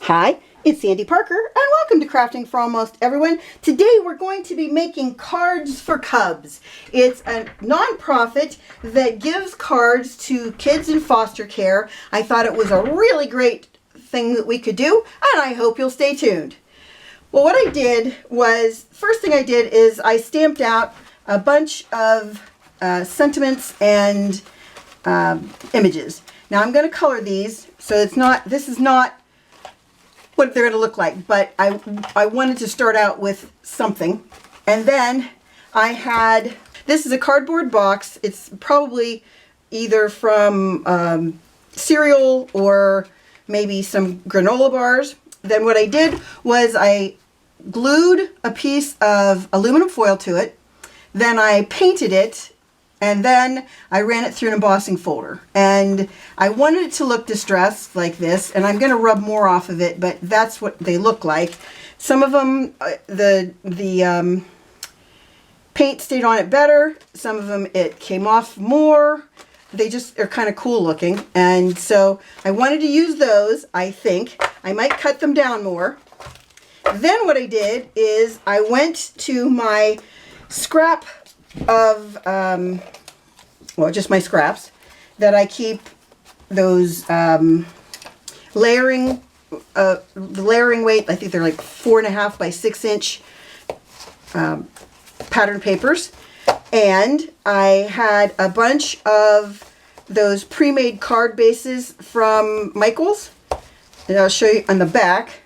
Hi, it's Sandy Parker and welcome to Crafting for Almost Everyone. Today we're going to be making cards for Cubs. It's a nonprofit that gives cards to kids in foster care. I thought it was a really great thing that we could do, and I hope you'll stay tuned. Well, what I did was, first thing I did is I stamped out a bunch of sentiments and images. Now I'm going to color these, so this is not what they're going to look like, but I wanted to start out with something. And then I had, this is a cardboard box. It's probably either from cereal or maybe some granola bars. Then what I did was I glued a piece of aluminum foil to it. Then I painted it, and then I ran it through an embossing folder. And I wanted it to look distressed like this, and I'm going to rub more off of it, but that's what they look like. Some of them, the paint stayed on it better. Some of them, it came off more. They just are kind of cool looking. And so I wanted to use those, I think. I might cut them down more. Then what I did is I went to my scrap of, well, just my scraps that I keep those layering, the layering weight, I think they're like 4.5 by 6 inch pattern papers. And I had a bunch of those pre-made card bases from Michaels. And I'll show you on the back.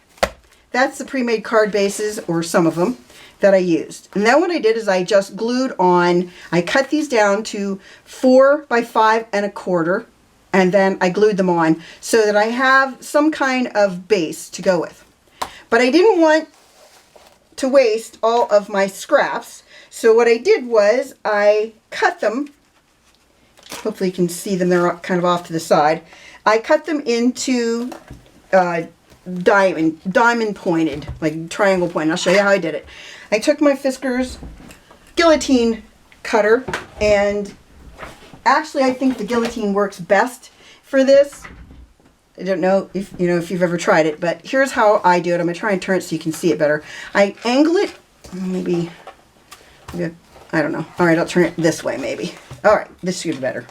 That's the pre-made card bases, or some of them, that I used. And then what I did is I just glued on, I cut these down to 4 by 5.25, and then I glued them on so that I have some kind of base to go with. But I didn't want to waste all of my scraps, so what I did was I cut them, hopefully you can see them, they're kind of off to the side. I cut them into diamond pointed, like triangle pointed. I'll show you how I did it. I took my Fisker's guillotine cutter, and actually I think the guillotine works best for this. I don't know if you've ever tried it, but here's how I do it. I'm going to try and turn it so you can see it better. I angle it, maybe I don't know. All right, I'll turn it this way maybe. All right, this should be better.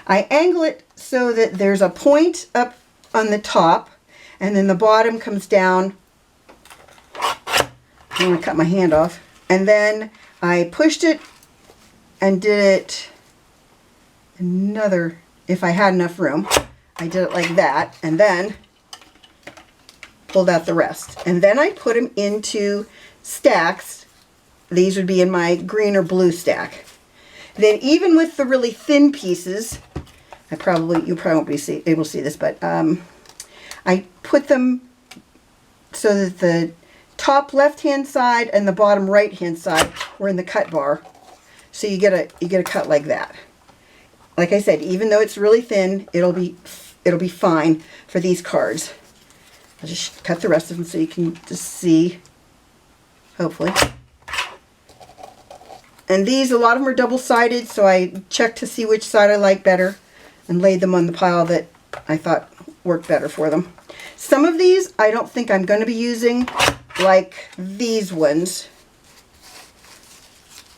I angle it so that there's a point up on the top, and then the bottom comes down. I'm going to cut my hand off. And then I pushed it and did it another, if I had enough room. I did it like that, and then pulled out the rest. And then I put them into stacks. These would be in my green or blue stack. Then even with the really thin pieces, you probably won't be able to see this, but I put them so that the top left-hand side and the bottom right-hand side were in the cut bar. So you get a cut like that. Like I said, even though it's really thin, it'll be fine for these cards. I'll just cut the rest of them so you can just see, hopefully. And these, a lot of them are double-sided, so I checked to see which side I like better and laid them on the pile that I thought worked better for them. Some of these I don't think I'm going to be using, like these ones.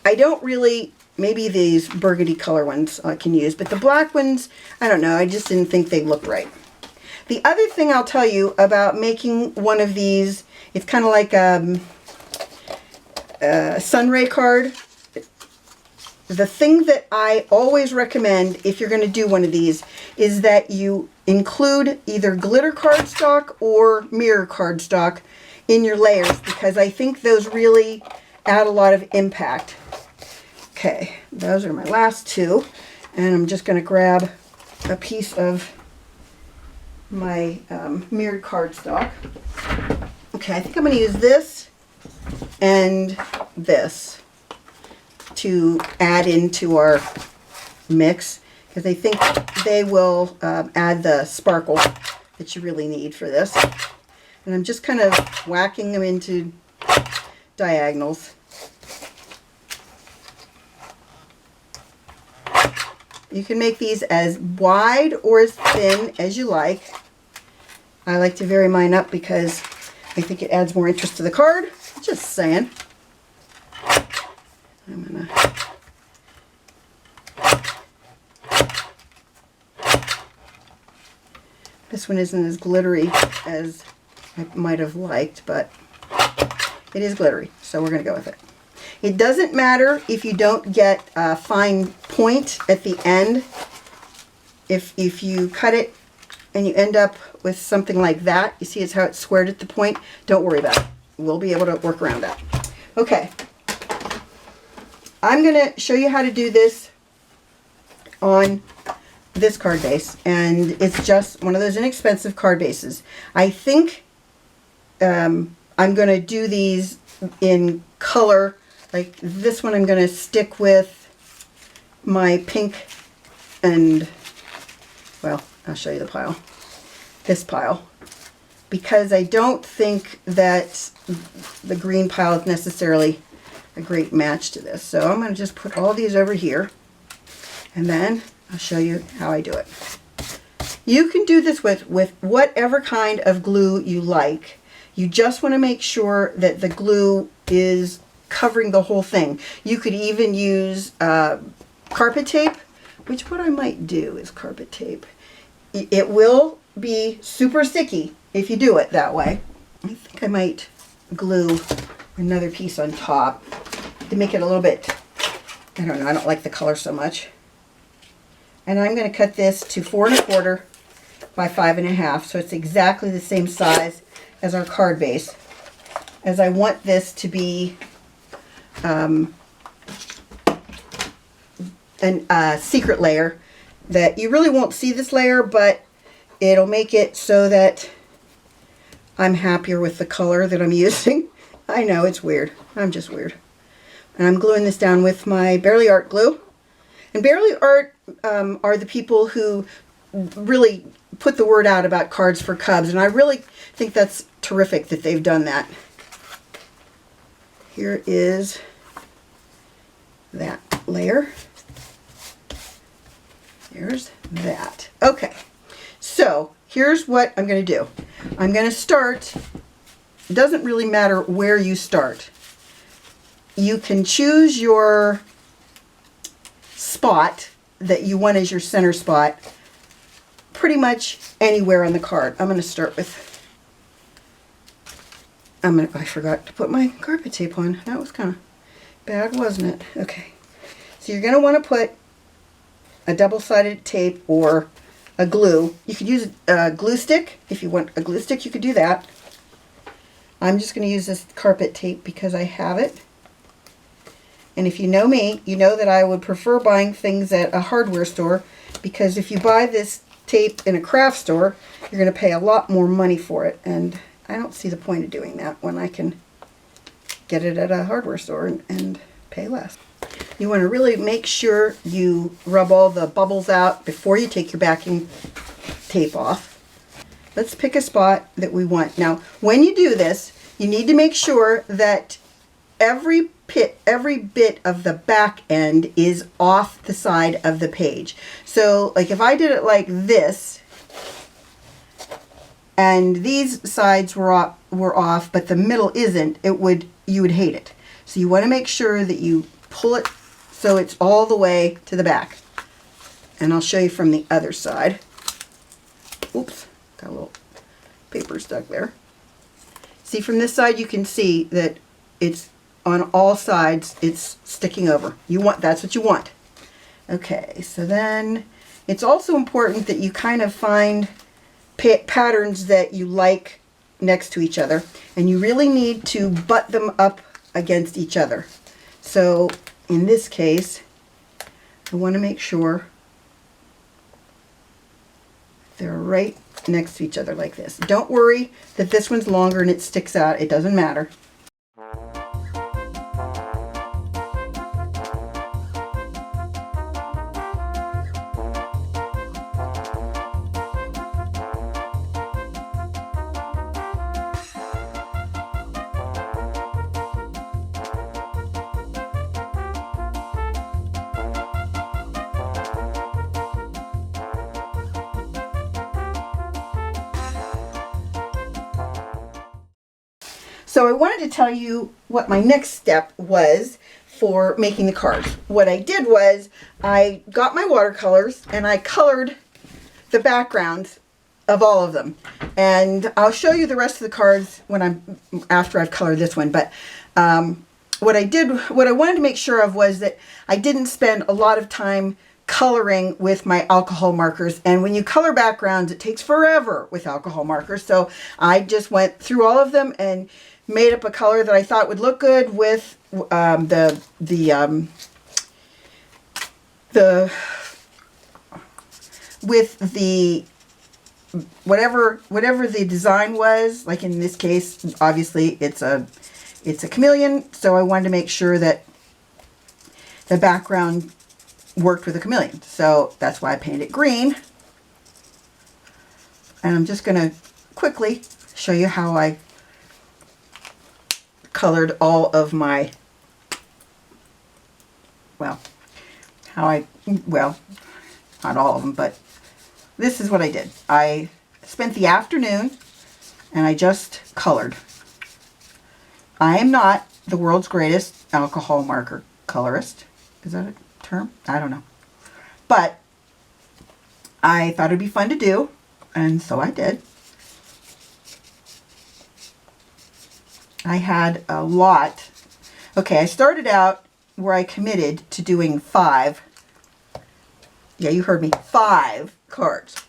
I don't really, maybe these burgundy color ones I can use, but the black ones, I don't know, I just didn't think they looked right. The other thing I'll tell you about making one of these, it's kind of like a sunray card. The thing that I always recommend if you're going to do one of these is that you include either glitter cardstock or mirror cardstock in your layers, because I think those really add a lot of impact. Okay, those are my last two, and I'm just going to grab a piece of my mirrored cardstock. Okay, I think I'm going to use this and this to add into our mix, because I think they will add the sparkle that you really need for this. And I'm just kind of whacking them into diagonals. You can make these as wide or as thin as you like. I like to vary mine up because I think it adds more interest to the card. Just saying. I'm gonna This one isn't as glittery as I might have liked, but it is glittery, so we're going to go with it. It doesn't matter if you don't get a fine point at the end. If you cut it and you end up with something like that, you see it's how it's squared at the point, don't worry about it. We'll be able to work around that. Okay. I'm going to show you how to do this on this card base, and it's just one of those inexpensive card bases. I think I'm going to do these in color. Like this one I'm going to stick with my pink and, well, I'll show you the pile. This pile. Because I don't think that the green pile is necessarily a great match to this. So I'm going to just put all these over here, and then I'll show you how I do it. You can do this with whatever kind of glue you like. You just want to make sure that the glue is covering the whole thing. You could even use carpet tape, which what I might do is carpet tape. It will be super sticky if you do it that way. I think I might glue another piece on top to make it a little bit, I don't know, I don't like the color so much. And I'm going to cut this to 4 1/4 by 5 1/2, so it's exactly the same size as our card base, as I want this to be a secret layer that you really won't see this layer, but it'll make it so that I'm happier with the color that I'm using. I know, it's weird. I'm just weird. And I'm gluing this down with my Barely Art glue. And Barely Art are the people who really put the word out about cards for cubs, and I really think that's terrific that they've done that. Here is that layer. There's that. Okay, so here's what I'm going to do. I'm going to start, it doesn't really matter where you start. You can choose your spot that you want as your center spot pretty much anywhere on the card. I'm going to start with, I forgot to put my carpet tape on. That was kind of bad, wasn't it? Okay. So you're going to want to put a double-sided tape or a glue. You could use a glue stick. If you want a glue stick, you could do that. I'm just going to use this carpet tape because I have it. And if you know me, you know that I would prefer buying things at a hardware store, because if you buy this tape in a craft store, you're going to pay a lot more money for it. And I don't see the point of doing that when I can get it at a hardware store and pay less. You want to really make sure you rub all the bubbles out before you take your backing tape off. Let's pick a spot that we want. Now, when you do this, you need to make sure that every bit of the back end is off the side of the page. So, like if I did it like this, and these sides were off, but the middle isn't, you would hate it. So you want to make sure that you pull it so it's all the way to the back. And I'll show you from the other side. Oops, got a little paper stuck there. See, from this side you can see that it's on all sides, it's sticking over. That's what you want. Okay, so then it's also important that you kind of find patterns that you like next to each other, and you really need to butt them up against each other. So in this case, I want to make sure they're right next to each other like this. Don't worry that this one's longer and it sticks out. It doesn't matter. So I wanted to tell you what my next step was for making the cards. What I did was I got my watercolors and I colored the backgrounds of all of them. And I'll show you the rest of the cards after I've colored this one. But what I wanted to make sure of was that I didn't spend a lot of time coloring with my alcohol markers. And when you color backgrounds, it takes forever with alcohol markers. So I just went through all of them and made up a color that I thought would look good with whatever the design was. Like in this case, obviously it's a chameleon, so I wanted to make sure that the background worked with a chameleon. So that's why I painted it green. And I'm just going to quickly show you how I colored all of my, not all of them, but this is what I did. I spent the afternoon and I just colored. I am not the world's greatest alcohol marker colorist. Is that a term? I don't know. But I thought it'd be fun to do, and so I did. I had a lot. Okay, I started out where I committed to doing 5. Yeah, you heard me. 5 cards.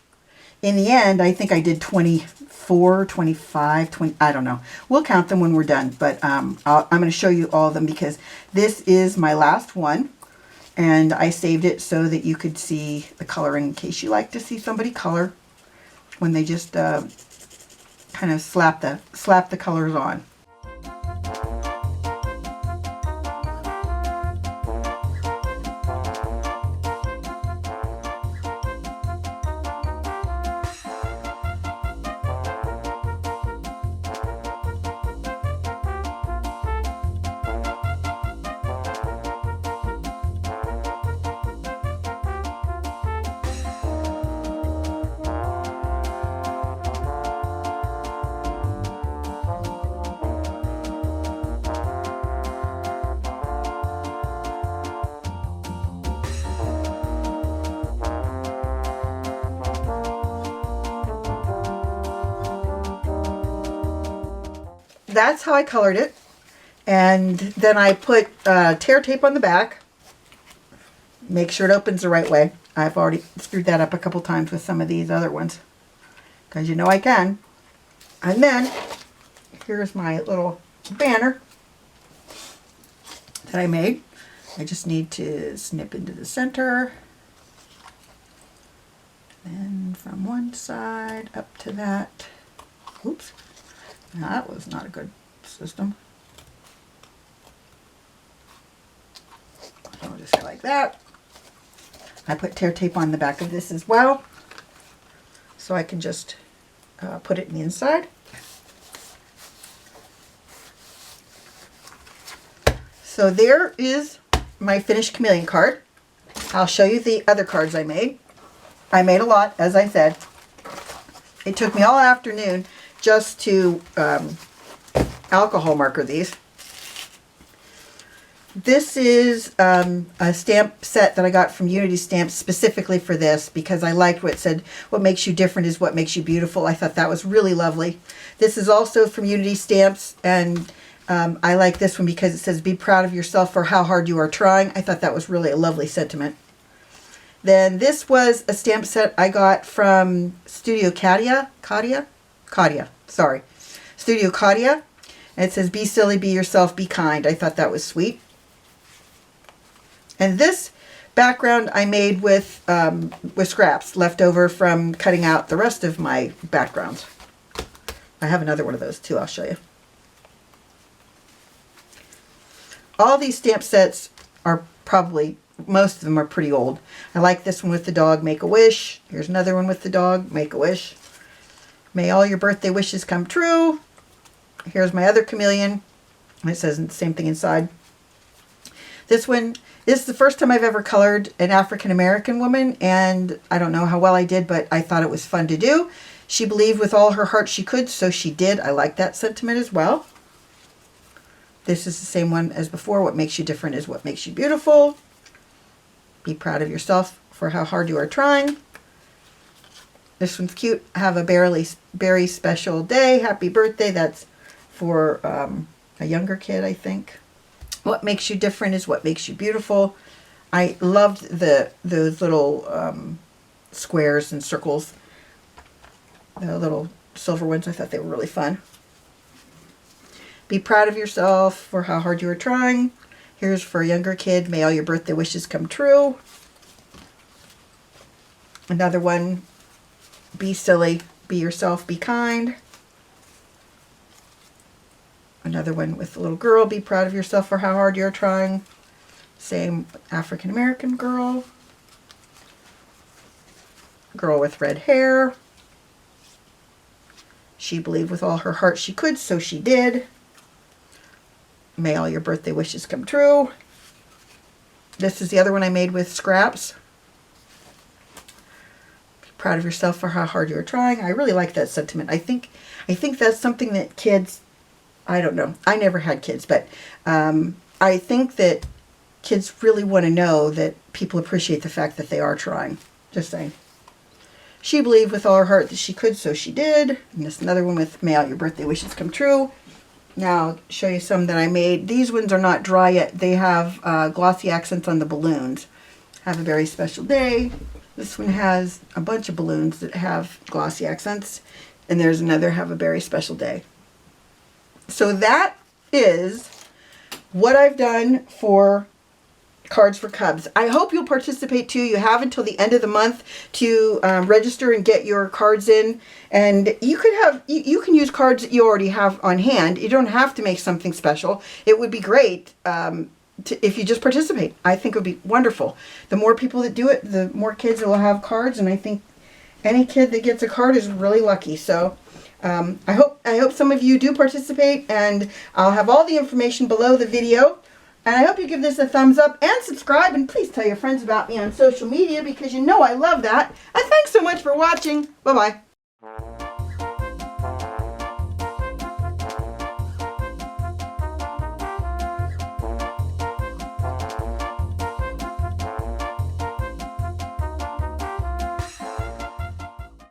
In the end, I think I did 24, 25, 20, I don't know. We'll count them when we're done, but I'm going to show you all of them because this is my last one, and I saved it so that you could see the coloring in case you like to see somebody color when they just kind of slap the colors on. That's how I colored it, and then I put tear tape on the back. Make sure it opens the right way. I've already screwed that up a couple times with some of these other ones because you know I can. And then here's my little banner that I made. I just need to snip into the center, and from one side up to that. Oops. Now, that was not a good system. So I'll just go like that. I put tear tape on the back of this as well, so I can just put it in the inside. So there is my finished chameleon card. I'll show you the other cards I made. I made a lot, as I said. It took me all afternoon just to alcohol marker these. This is a stamp set that I got from Unity Stamps specifically for this because I liked what it said, what makes you different is what makes you beautiful. I thought that was really lovely. This is also from Unity Stamps, and I like this one because it says, be proud of yourself for how hard you are trying. I thought that was really a lovely sentiment. Then this was a stamp set I got from Studio Katia, Studio Katia. And it says, be silly, be yourself, be kind. I thought that was sweet. And this background I made with scraps left over from cutting out the rest of my backgrounds. I have another one of those too, I'll show you. All these stamp sets are probably, most of them are pretty old. I like this one with the dog, Make a Wish. Here's another one with the dog, Make a Wish. May all your birthday wishes come true. Here's my other chameleon. It says the same thing inside. This one, this is the first time I've ever colored an African-American woman, and I don't know how well I did, but I thought it was fun to do. She believed with all her heart she could, so she did. I like that sentiment as well. This is the same one as before. What makes you different is what makes you beautiful. Be proud of yourself for how hard you are trying. This one's cute. Have a very special day. Happy birthday. That's for a younger kid, I think. What makes you different is what makes you beautiful. I loved those little squares and circles. The little silver ones. I thought they were really fun. Be proud of yourself for how hard you are trying. Here's for a younger kid. May all your birthday wishes come true. Another one. Be silly, be yourself, be kind. Another one with a little girl, be proud of yourself for how hard you're trying. Same African American girl. Girl with red hair. She believed with all her heart she could, so she did. May all your birthday wishes come true. This is the other one I made with scraps. Proud of yourself for how hard you are trying. I really like that sentiment. I think that's something that kids, I don't know, I never had kids, but I think that kids really want to know that people appreciate the fact that they are trying. Just saying. She believed with all her heart that she could, so she did. And this another one with may all your birthday wishes come true. Now I'll show you some that I made. These ones are not dry yet. They have glossy accents on the balloons. Have a very special day. This one has a bunch of balloons that have glossy accents. And there's another, have a very special day. So that is what I've done for Cards for Cubs. I hope you'll participate too. You have until the end of the month to register and get your cards in. And you can use cards that you already have on hand. You don't have to make something special. It would be great if you just participate. I think it would be wonderful. The more people that do it, the more kids that will have cards, and I think any kid that gets a card is really lucky. So I hope some of you do participate, and I'll have all the information below the video. And I hope you give this a thumbs up and subscribe, and please tell your friends about me on social media because you know I love that. And thanks so much for watching. Bye-bye.